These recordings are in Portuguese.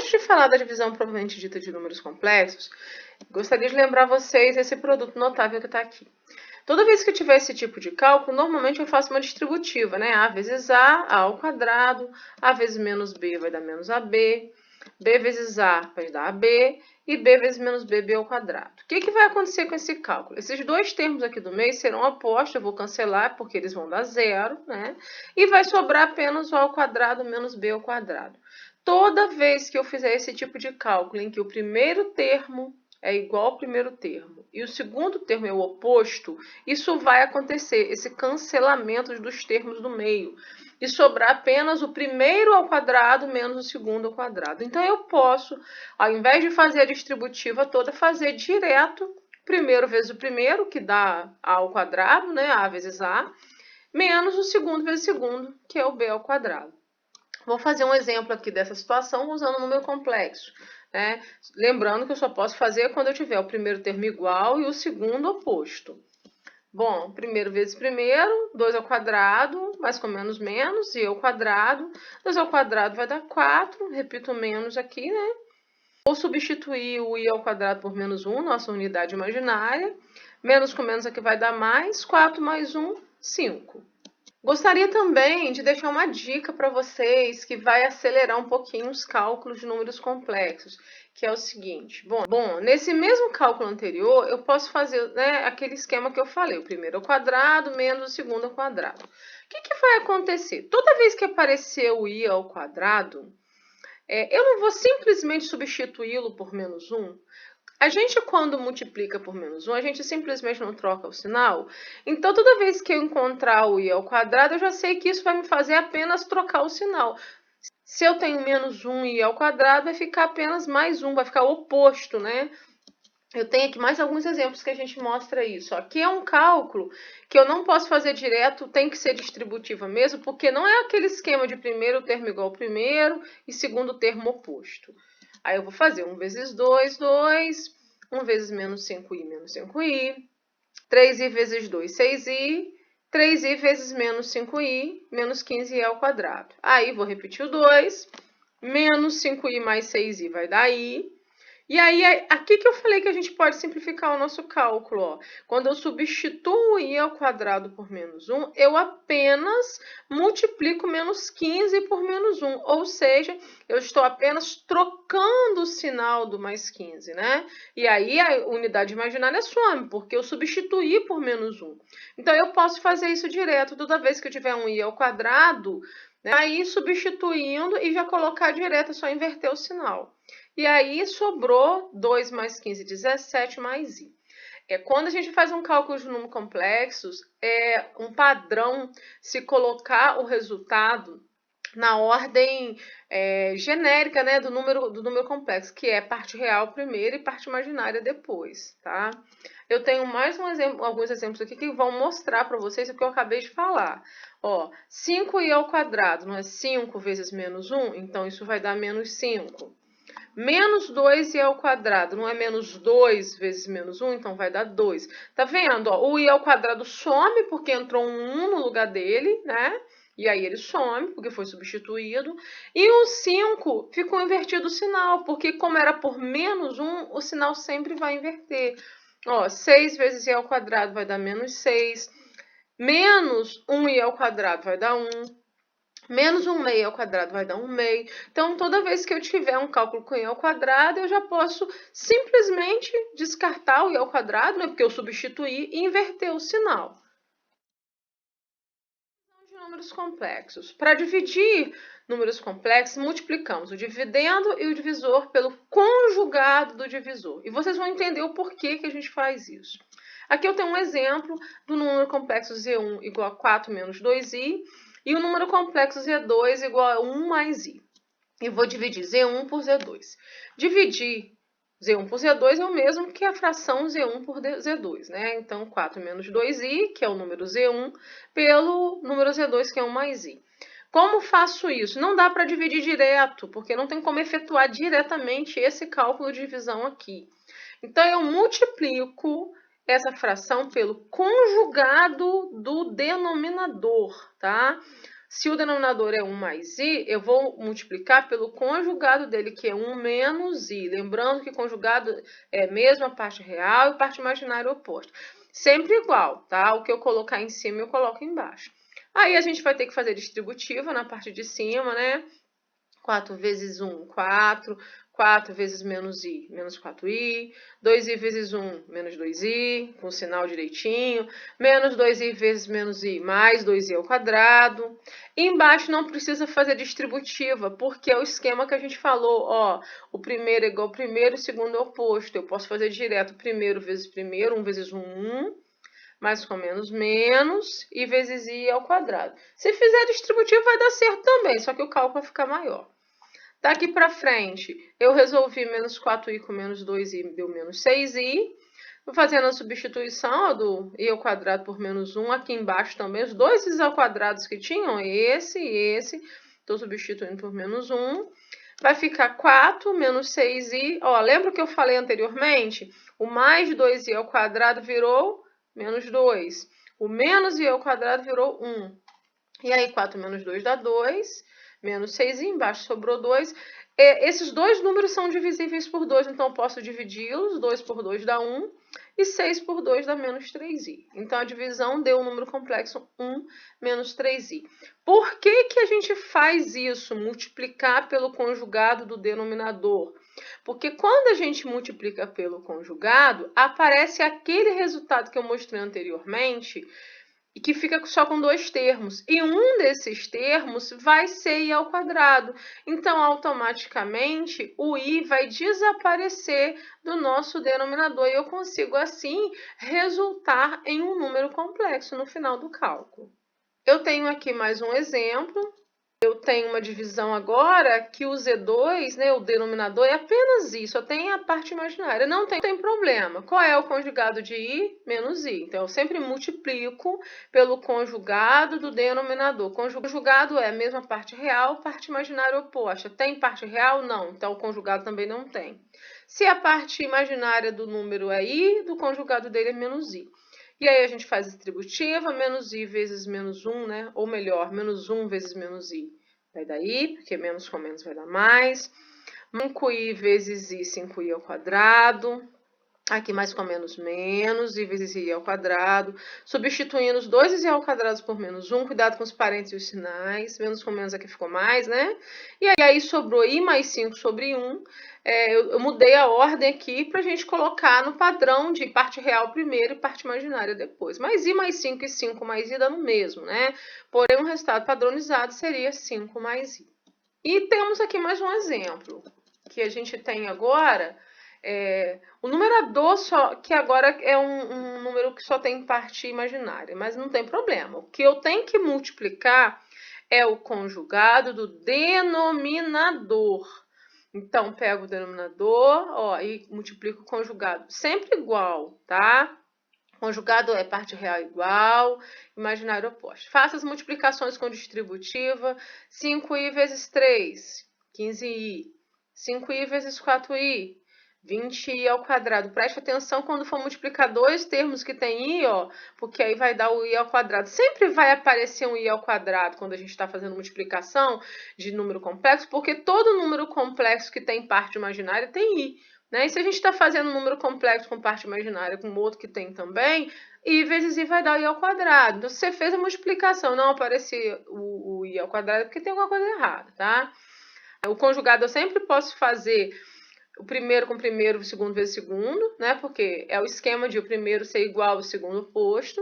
antes de falar da divisão propriamente dita de números complexos, gostaria de lembrar vocês esse produto notável que está aqui. Toda vez que eu tiver esse tipo de cálculo, normalmente eu faço uma distributiva, né? A vezes A ao quadrado, A vezes menos B vai dar menos AB, B vezes A vai dar AB, e B vezes menos B, B ao quadrado. O que vai acontecer com esse cálculo? Esses dois termos aqui do meio serão opostos, eu vou cancelar porque eles vão dar zero, né? E vai sobrar apenas o A ao quadrado menos B ao quadrado. Toda vez que eu fizer esse tipo de cálculo em que o primeiro termo é igual ao primeiro termo e o segundo termo é o oposto, isso vai acontecer, esse cancelamento dos termos do meio, e sobrar apenas o primeiro ao quadrado menos o segundo ao quadrado. Então, eu posso, ao invés de fazer a distributiva toda, fazer direto primeiro vezes o primeiro, que dá A ao quadrado, né, A vezes A, menos o segundo vezes o segundo, que é o B ao quadrado. Vou fazer um exemplo aqui dessa situação usando um número complexo, né? Lembrando que eu só posso fazer quando eu tiver o primeiro termo igual e o segundo oposto. Bom, primeiro vezes primeiro, 2 ao quadrado, mais com menos menos, i ao quadrado. 2 ao quadrado vai dar 4, repito menos aqui, né? Vou substituir o i ao quadrado por menos 1, nossa unidade imaginária. Menos com menos aqui vai dar mais, 4 mais 1, 5. Gostaria também de deixar uma dica para vocês que vai acelerar um pouquinho os cálculos de números complexos, que é o seguinte. Bom, nesse mesmo cálculo anterior, eu posso fazer, né, aquele esquema que eu falei, o primeiro ao quadrado menos o segundo ao quadrado. O que vai acontecer? Toda vez que aparecer o i ao quadrado, eu não vou simplesmente substituí-lo por menos 1. A gente, quando multiplica por menos 1, a gente simplesmente não troca o sinal. Então, toda vez que eu encontrar o i ao quadrado, eu já sei que isso vai me fazer apenas trocar o sinal. Se eu tenho menos 1 i ao quadrado, vai ficar apenas mais 1, vai ficar o oposto, né? Eu tenho aqui mais alguns exemplos que a gente mostra isso. Aqui é um cálculo que eu não posso fazer direto, tem que ser distributiva mesmo, porque não é aquele esquema de primeiro termo igual ao primeiro e segundo termo oposto. Aí eu vou fazer 1 vezes 2, 2. 1 vezes menos 5i, menos 5i. 3i vezes 2, 6i. 3i vezes menos 5i, menos 15i ao quadrado. Aí vou repetir o 2. Menos 5i mais 6i vai dar i. E aí, aqui que eu falei que a gente pode simplificar o nosso cálculo, ó. Quando eu substituo i ao quadrado por menos 1, eu apenas multiplico menos 15 por menos 1. Ou seja, eu estou apenas trocando o sinal do mais 15, né? E aí, a unidade imaginária some, porque eu substituí por menos 1. Então, eu posso fazer isso direto. Toda vez que eu tiver um i ao quadrado, né, aí substituindo e já colocar direto, é só inverter o sinal. E aí sobrou 2 mais 15, 17 mais i. Quando a gente faz um cálculo de números complexos, é um padrão se colocar o resultado na ordem genérica, né, do número complexo, que é parte real primeiro e parte imaginária depois, tá? Eu tenho mais alguns exemplos aqui que vão mostrar para vocês o que eu acabei de falar. Ó, 5i ao quadrado, não é 5 vezes menos 1? Então, isso vai dar menos 5. Menos 2i ao quadrado, não é menos 2 vezes menos 1, então vai dar 2. Tá vendo? Ó, o i ao quadrado some porque entrou um 1 no lugar dele, né? E aí ele some, porque foi substituído. E o 5 ficou invertido o sinal, porque como era por menos 1, o sinal sempre vai inverter. Ó, 6 vezes i ao quadrado vai dar menos 6. Menos 1i ao quadrado vai dar 1. Menos 1 meio ao quadrado vai dar 1 meio. Então, toda vez que eu tiver um cálculo com i ao quadrado, eu já posso simplesmente descartar o i ao quadrado, né, porque eu substituí e inverter o sinal. De números complexos. Para dividir números complexos, multiplicamos o dividendo e o divisor pelo conjugado do divisor. E vocês vão entender o porquê que a gente faz isso. Aqui eu tenho um exemplo do número complexo z1 igual a 4 menos 2i. E o número complexo Z2 igual a 1 mais i. E vou dividir Z1 por Z2. Dividir Z1 por Z2 é o mesmo que a fração Z1 por Z2, né? Então, 4 menos 2i, que é o número Z1, pelo número Z2, que é 1 mais i. Como faço isso? Não dá para dividir direto, porque não tem como efetuar diretamente esse cálculo de divisão aqui. Então, eu multiplico essa fração pelo conjugado do denominador, tá? Se o denominador é 1 mais i, eu vou multiplicar pelo conjugado dele, que é 1 menos i. Lembrando que conjugado é mesmo a parte real e parte imaginária oposta. Sempre igual, tá? O que eu colocar em cima, eu coloco embaixo. Aí a gente vai ter que fazer distributiva na parte de cima, né? 4 vezes 1, 4. 4 vezes menos i, menos 4i. 2i vezes 1, menos 2i, com o sinal direitinho. Menos 2i vezes menos i, mais 2i ao quadrado. E embaixo não precisa fazer distributiva, porque é o esquema que a gente falou. Ó, o primeiro é igual ao primeiro, o segundo é oposto. Eu posso fazer direto primeiro vezes primeiro, 1 vezes 1, 1. Mais com menos, menos, e vezes i ao quadrado. Se fizer distributivo vai dar certo também, só que o cálculo vai ficar maior. Daqui para frente, eu resolvi menos 4i com menos 2i, deu menos 6i. Vou fazendo a substituição do i ao quadrado por menos 1. Aqui embaixo também, os dois i ao quadrado que tinham, esse e esse. Estou substituindo por menos 1. Vai ficar 4 menos 6i. Ó, lembra que eu falei anteriormente? O mais 2i ao quadrado virou menos 2. O menos i ao quadrado virou 1. E aí, 4 menos 2 dá 2. Menos 6i, embaixo sobrou 2. Esses dois números são divisíveis por 2, então eu posso dividi-los. 2 por 2 dá 1 e 6 por 2 dá menos 3i. Então, a divisão deu um número complexo 1 menos 3i. Por que que a gente faz isso? Multiplicar pelo conjugado do denominador. Porque quando a gente multiplica pelo conjugado, aparece aquele resultado que eu mostrei anteriormente, e que fica só com dois termos. E um desses termos vai ser i ao quadrado. Então, automaticamente, o i vai desaparecer do nosso denominador. E eu consigo, assim, resultar em um número complexo no final do cálculo. Eu tenho aqui mais um exemplo. Eu tenho uma divisão agora que o Z2, né, o denominador, é apenas i, só tem a parte imaginária. Não tem problema. Qual é o conjugado de i? Menos i. Então, eu sempre multiplico pelo conjugado do denominador. Conjugado é a mesma parte real, parte imaginária oposta. Tem parte real? Não. Então, o conjugado também não tem. Se a parte imaginária do número é i, do conjugado dele é menos i. E aí a gente faz a distributiva, menos i vezes menos 1, né? Ou melhor, menos 1 vezes menos i. Vai dar i, porque menos com menos vai dar mais. 5i vezes i, 5i ao quadrado. Aqui mais com menos, menos, i vezes i ao quadrado. Substituindo os dois i ao quadrado por menos 1. Cuidado com os parênteses e os sinais. Menos com menos aqui ficou mais, né? E aí sobrou i mais 5 sobre 1. Eu mudei a ordem aqui para a gente colocar no padrão de parte real primeiro e parte imaginária depois. Mas i mais 5 e 5 mais i dá no mesmo, né? Porém, um resultado padronizado seria 5 mais i. E temos aqui mais um exemplo, que a gente tem agora... o numerador só, que agora é um número que só tem parte imaginária, mas não tem problema. O que eu tenho que multiplicar é o conjugado do denominador. Então, pego o denominador, ó, e multiplico o conjugado. Sempre igual, tá? Conjugado é parte real igual, imaginário oposto. Faça as multiplicações com distributiva. 5i vezes 3, 15i. 5i vezes 4i, 20i ao quadrado. Preste atenção quando for multiplicar dois termos que tem i, ó, porque aí vai dar o i ao quadrado. Sempre vai aparecer um i ao quadrado quando a gente está fazendo multiplicação de número complexo, porque todo número complexo que tem parte imaginária tem i. Né? E se a gente está fazendo um número complexo com parte imaginária com outro que tem também, i vezes i vai dar i ao quadrado. Então, se você fez a multiplicação não aparecer o i ao quadrado, é porque tem alguma coisa errada, tá? O conjugado eu sempre posso fazer o primeiro com o primeiro, o segundo vezes o segundo, né? Porque é o esquema de o primeiro ser igual ao segundo oposto.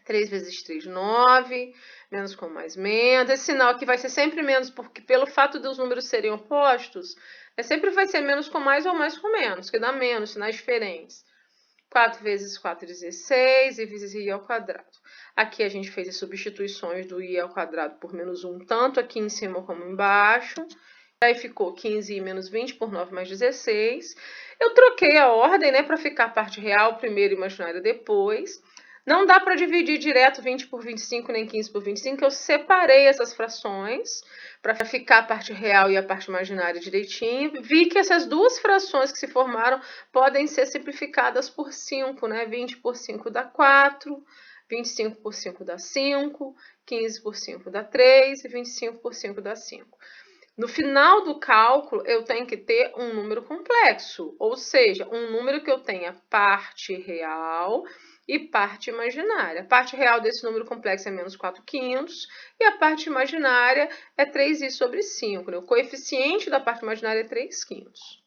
3 vezes 3, 9. Menos com mais, menos. Esse sinal aqui vai ser sempre menos, porque pelo fato dos números serem opostos, sempre vai ser menos com mais ou mais com menos, que dá menos, sinais diferentes. 4 vezes 4, 16, e vezes i ao quadrado. Aqui a gente fez as substituições do i ao quadrado por menos 1, tanto aqui em cima como embaixo. Aí ficou 15i menos 20 por 9 mais 16. Eu troquei a ordem, né, para ficar a parte real primeiro e imaginária depois. Não dá para dividir direto 20 por 25 nem 15 por 25. Eu separei essas frações para ficar a parte real e a parte imaginária direitinho. Vi que essas duas frações que se formaram podem ser simplificadas por 5, né? 20 por 5 dá 4. 25 por 5 dá 5, 15 por 5 dá 3 e 25 por 5 dá 5. No final do cálculo, eu tenho que ter um número complexo, ou seja, um número que eu tenha parte real e parte imaginária. A parte real desse número complexo é menos 4/5 e a parte imaginária é 3i sobre 5. Né? O coeficiente da parte imaginária é 3/5.